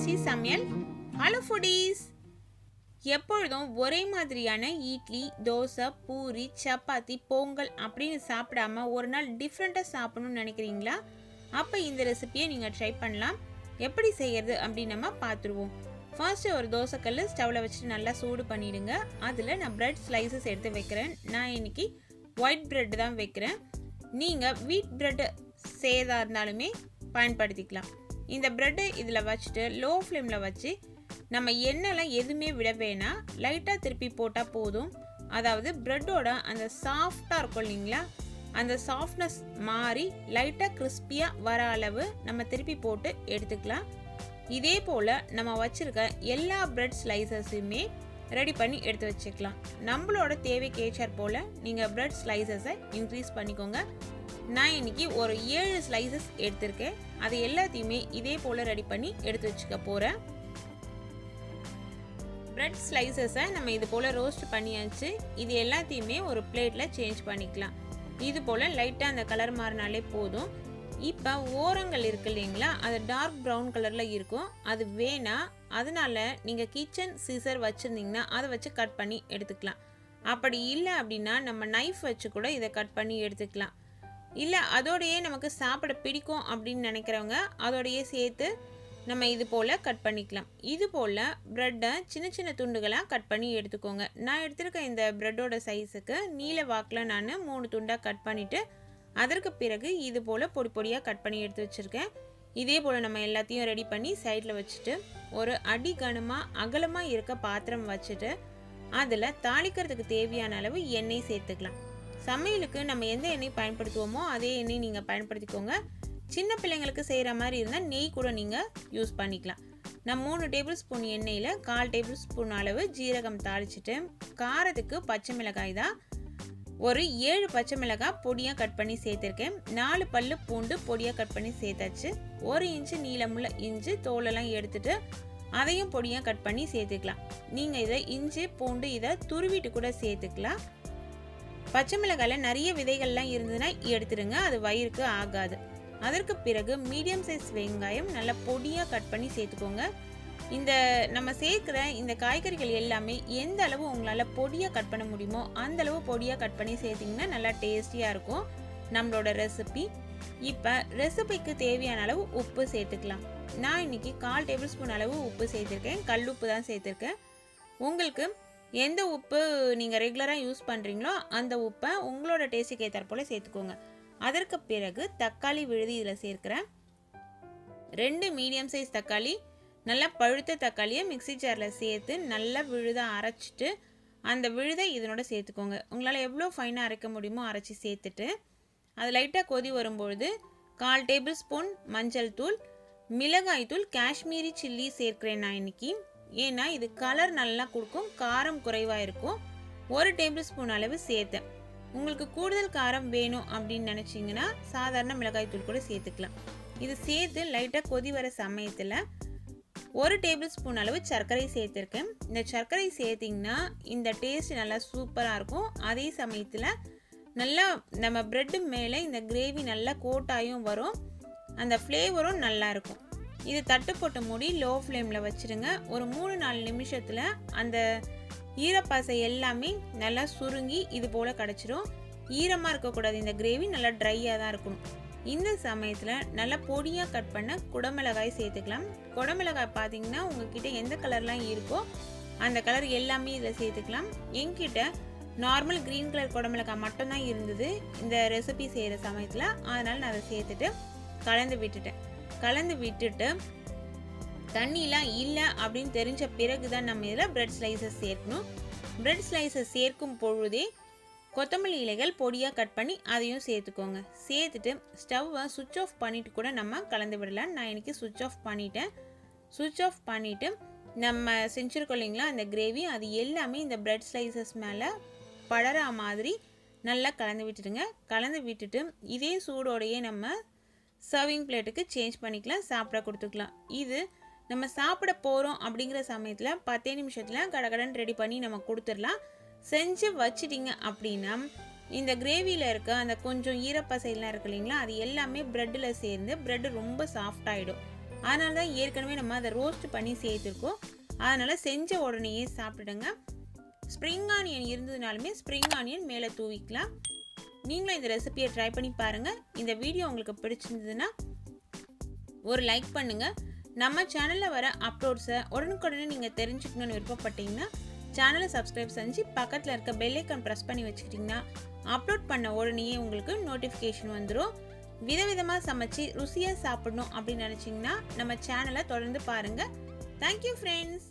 நிகழ்ச்சி சமையல். Hello foodies! எப்பொழுதும் ஒரே மாதிரியான இட்லி, தோசை, பூரி, சப்பாத்தி, பொங்கல் அப்படின்னு சாப்பிடாம ஒரு நாள் டிஃப்ரெண்ட்டாக சாப்பிடணும்னு நினைக்கிறீங்களா? அப்போ இந்த ரெசிபியை நீங்கள் ட்ரை பண்ணலாம். எப்படி செய்கிறது அப்படின்னு நம்ம பார்த்துருவோம். ஃபர்ஸ்ட்டு ஒரு தோசைக்கல் ஸ்டவ்வில் வச்சுட்டு நல்லா சூடு பண்ணிவிடுங்க. அதில் நான் ப்ரெட் ஸ்லைசஸ் எடுத்து வைக்கிறேன். நான் இன்றைக்கி ஒயிட் ப்ரெட் தான் வைக்கிறேன். நீங்கள் வீட் ப்ரெட்டு செய்யறதா இருந்தாலுமே பயன்படுத்திக்கலாம். இந்த ப்ரெட்டை இதில் வச்சுட்டு லோ ஃப்ளேமில் வச்சு நம்ம எண்ணெய்லாம் எதுவுமே விட வேணாம், லைட்டாக திருப்பி போட்டால் போதும். அதாவது ப்ரெட்டோட அந்த சாஃப்டாக இருக்கும் இல்லைங்களா, அந்த சாஃப்ட்னஸ் மாறி லைட்டாக கிறிஸ்பியாக வர அளவு நம்ம திருப்பி போட்டு எடுத்துக்கலாம். இதே போல் நம்ம வச்சுருக்க எல்லா ப்ரெட் ஸ்லைசஸுமே ரெடி பண்ணி எடுத்து வச்சுக்கலாம். நம்மளோட தேவைக்கு ஏற்றாற் போல் நீங்கள் ப்ரெட் ஸ்லைசஸை இன்க்ரீஸ் பண்ணிக்கோங்க. நான் இன்றைக்கி ஒரு 7 ஸ்லைசஸ் எடுத்திருக்கேன். அது எல்லாத்தையுமே இதே போல் ரெடி பண்ணி எடுத்து வச்சுக்க போகிறேன். ப்ரெட் ஸ்லைசஸை நம்ம இது போல் ரோஸ்ட் பண்ணியாச்சு. இது எல்லாத்தையுமே ஒரு பிளேட்டில் சேஞ்ச் பண்ணிக்கலாம். இது போல் லைட்டாக அந்த கலர் மாறினாலே போதும். இப்போ ஓரங்கள் இருக்குது இல்லைங்களா, அது டார்க் ப்ரௌன் கலரில் இருக்கும். அது வேணாம், அதனால நீங்கள் கிச்சன் சீசர் வச்சுருந்தீங்கன்னா அதை வச்சு கட் பண்ணி எடுத்துக்கலாம். அப்படி இல்லை அப்படின்னா நம்ம நைஃப் வச்சு கூட இதை கட் பண்ணி எடுத்துக்கலாம். இல்லை அதோடையே நமக்கு சாப்பிட பிடிக்கும் அப்படின்னு நினைக்கிறவங்க அதோடையே சேர்த்து நம்ம இது போல் கட் பண்ணிக்கலாம். இது போல் ப்ரெட்டை சின்ன சின்ன துண்டுகளாக கட் பண்ணி எடுத்துக்கோங்க. நான் எடுத்துருக்க இந்த ப்ரெட்டோட சைஸுக்கு நீல வாக்கில் நான் 3 துண்டாக கட் பண்ணிவிட்டு அதற்கு பிறகு இது போல் பொடி பொடியாக கட் பண்ணி எடுத்து வச்சுருக்கேன். இதே போல் நம்ம எல்லாத்தையும் ரெடி பண்ணி சைடில் வச்சுட்டு ஒரு அடி கனமாக அகலமாக இருக்க பாத்திரம் வச்சுட்டு அதில் தாளிக்கிறதுக்கு தேவையான அளவு எண்ணெய் சேர்த்துக்கலாம். சமையலுக்கு நம்ம எந்த எண்ணெய் பயன்படுத்துவோமோ அதே எண்ணெய் நீங்கள் பயன்படுத்திக்கோங்க. சின்ன பிள்ளைங்களுக்கு செய்கிற மாதிரி இருந்தால் நெய் கூட நீங்கள் யூஸ் பண்ணிக்கலாம். நான் 3 டேபிள் ஸ்பூன் எண்ணெயில் 1/4 டேபிள் ஸ்பூன் அளவு ஜீரகம் தாளிச்சிட்டு, காரத்துக்கு பச்சை மிளகாய் தான் ஒரு 7 பச்சை மிளகாய் பொடியாக கட் பண்ணி சேர்த்துருக்கேன். 4 பல்லு பூண்டு பொடியாக கட் பண்ணி சேர்த்தாச்சு. 1 இன்ச்சு நீளமுள்ள இஞ்சி தோலெல்லாம் எடுத்துட்டு அதையும் பொடியாக கட் பண்ணி சேர்த்துக்கலாம். நீங்கள் இதை இஞ்சி பூண்டு இதை துருவிட்டு கூட சேர்த்துக்கலாம். பச்சை மிளகாயில் நிறைய விதைகள்லாம் இருந்ததுன்னா எடுத்துடுங்க, அது வயிறுக்கு ஆகாது. அதற்கு பிறகு மீடியம் சைஸ் வெங்காயம் நல்லா பொடியாக கட் பண்ணி சேர்த்துக்கோங்க. இந்த நம்ம சேர்க்குற இந்த காய்கறிகள் எல்லாமே எந்த அளவு உங்களால் பொடியாக கட் பண்ண முடியுமோ அந்த அளவு பொடியாக கட் பண்ணி சேர்த்திங்கன்னா நல்லா டேஸ்டியாக இருக்கும் நம்மளோட ரெசிபி. இப்போ ரெசிபிக்கு தேவையான அளவு உப்பு சேர்த்துக்கலாம். நான் இன்றைக்கி 1/4 டேபிள் ஸ்பூன் அளவு உப்பு சேர்த்துருக்கேன். கல் உப்பு தான் சேர்த்துருக்கேன். உங்களுக்கு எந்த உப்பு நீங்கள் ரெகுலராக யூஸ் பண்ணுறீங்களோ அந்த உப்பை உங்களோட டேஸ்ட்டுக்கு ஏற்றாற் போல் சேர்த்துக்கோங்க. அதற்கு பிறகு தக்காளி விழுதி இதில் சேர்க்குறேன். 2 மீடியம் சைஸ் தக்காளி, நல்லா பழுத்த தக்காளியை மிக்ஸி ஜாரில் சேர்த்து நல்லா விழுதாக அரைச்சிட்டு அந்த விழுதை இதனோட சேர்த்துக்கோங்க. உங்களால் எவ்வளோ ஃபைனாக அரைக்க முடியுமோ அரைச்சி சேர்த்துட்டு அது லைட்டாக கொதி வரும்பொழுது 1/4 டேபிள் ஸ்பூன் மஞ்சள் தூள், மிளகாய் தூள், காஷ்மீரி சில்லி சேர்க்குறேன் நான் இன்றைக்கி. ஏன்னா இது கலர் நல்லா கொடுக்கும், காரம் குறைவாக இருக்கும். 1 டேபிள் ஸ்பூன் அளவு சேர்த்தேன். உங்களுக்கு கூடுதல் காரம் வேணும் அப்படின்னு நினச்சிங்கன்னா சாதாரண மிளகாய் தூள் கூட சேர்த்துக்கலாம். இது சேர்த்து லைட்டாக கொதி வர சமயத்தில் 1 டேபிள் ஸ்பூன் அளவு சர்க்கரை சேர்த்துருக்கேன். இந்த சர்க்கரை சேர்த்திங்கன்னா இந்த டேஸ்ட் நல்லா சூப்பராக இருக்கும். அதே சமயத்தில் நல்லா நம்ம ப்ரெட்டு மேலே இந்த கிரேவி நல்லா கோட்டாயும் வரும், அந்த ஃப்ளேவரும் நல்லாயிருக்கும். இது தட்டு போட்டு மூடி லோ ஃப்ளேமில் வச்சுருங்க. ஒரு 3-4 நிமிஷத்தில் அந்த ஈரப்பாசை எல்லாமே நல்லா சுருங்கி இது போல் கிடச்சிரும். ஈரமாக இருக்கக்கூடாது, இந்த கிரேவி நல்லா ட்ரையாக தான் இருக்கணும். இந்த சமயத்தில் நல்லா பொடியாக கட் பண்ண குடமிளகாய் சேர்த்துக்கலாம். குடமிளகாய் பார்த்திங்கன்னா உங்ககிட்ட எந்த கலர்லாம் இருக்கோ அந்த கலர் எல்லாமே இதில் சேர்த்துக்கலாம். என்கிட்ட நார்மல் க்ரீன் கலர் குடமிளகாய் மட்டும்தான் இருந்தது இந்த ரெசிபி செய்கிற சமயத்தில். அதனால் நான் அதை சேர்த்துட்டு கலந்து விட்டுட்டு தண்ணிலாம் இல்லை அப்படின்னு தெரிஞ்ச பிறகு தான் நம்ம இதில் ப்ரெட் ஸ்லைசஸ் சேர்க்கணும். ப்ரெட் ஸ்லைசஸ் சேர்க்கும் பொழுதே கொத்தமல்லி இலைகள் பொடியாக கட் பண்ணி அதையும் சேர்த்துக்கோங்க. சேர்த்துட்டு ஸ்டவ்வை சுவிட்ச் ஆஃப் பண்ணிவிட்டு கூட நம்ம கலந்து விடலாம். நான் இன்றைக்கி சுவிட்ச் ஆஃப் பண்ணிட்டேன். சுவிட்ச் ஆஃப் பண்ணிவிட்டு நம்ம செஞ்சுருக்கோம் இல்லைங்களா அந்த கிரேவி, அது எல்லாமே இந்த ப்ரெட் ஸ்லைசஸ் மேலே படற மாதிரி நல்லா கலந்து விட்டுடுங்க. கலந்து விட்டுட்டு இதே சூடோடையே நம்ம சர்விங் பிளேட்டுக்கு சேஞ்ச் பண்ணிக்கலாம், சாப்பிட கொடுத்துக்கலாம். இது நம்ம சாப்பிட போகிறோம் அப்படிங்கிற சமயத்தில் 10 நிமிஷத்தில் கடகடன் ரெடி பண்ணி நம்ம கொடுத்துடலாம். செஞ்சு வச்சிட்டிங்க அப்படின்னா இந்த கிரேவியில் இருக்க அந்த கொஞ்சம் ஈரப்பசையெல்லாம் இருக்கு இல்லைங்களா, அது எல்லாமே ப்ரெட்டில் சேர்ந்து ப்ரெட்டு ரொம்ப சாஃப்டாகிடும். அதனால தான் ஏற்கனவே நம்ம அதை ரோஸ்ட் பண்ணி சேர்த்துருக்கோம். அதனால் செஞ்ச உடனேயே சாப்பிடுங்க. ஸ்ப்ரிங் ஆனியன் இருந்ததுனாலுமே ஸ்ப்ரிங் ஆனியன் மேலே தூவிக்கலாம். நீங்களும் இந்த ரெசிபியை ட்ரை பண்ணி பாருங்கள். இந்த வீடியோ உங்களுக்கு பிடிச்சிருந்ததுன்னா ஒரு லைக் பண்ணுங்கள். நம்ம சேனலில் வர அப்லோட்ஸை உடனுக்குடனே நீங்கள் தெரிஞ்சுக்கணுன்னு விருப்பப்பட்டீங்கன்னா சேனலை சப்ஸ்கிரைப் செஞ்சு பக்கத்தில் இருக்க பெல் ஐக்கான் ப்ரெஸ் பண்ணி வச்சுக்கிட்டிங்கன்னா அப்லோட் பண்ண உடனேயே உங்களுக்கு நோட்டிஃபிகேஷன் வந்துடும். விதவிதமாக சமைச்சு ருசியாக சாப்பிடணும் அப்படின்னு நினச்சிங்கன்னா நம்ம சேனலை தொடர்ந்து பாருங்கள். Thank you friends.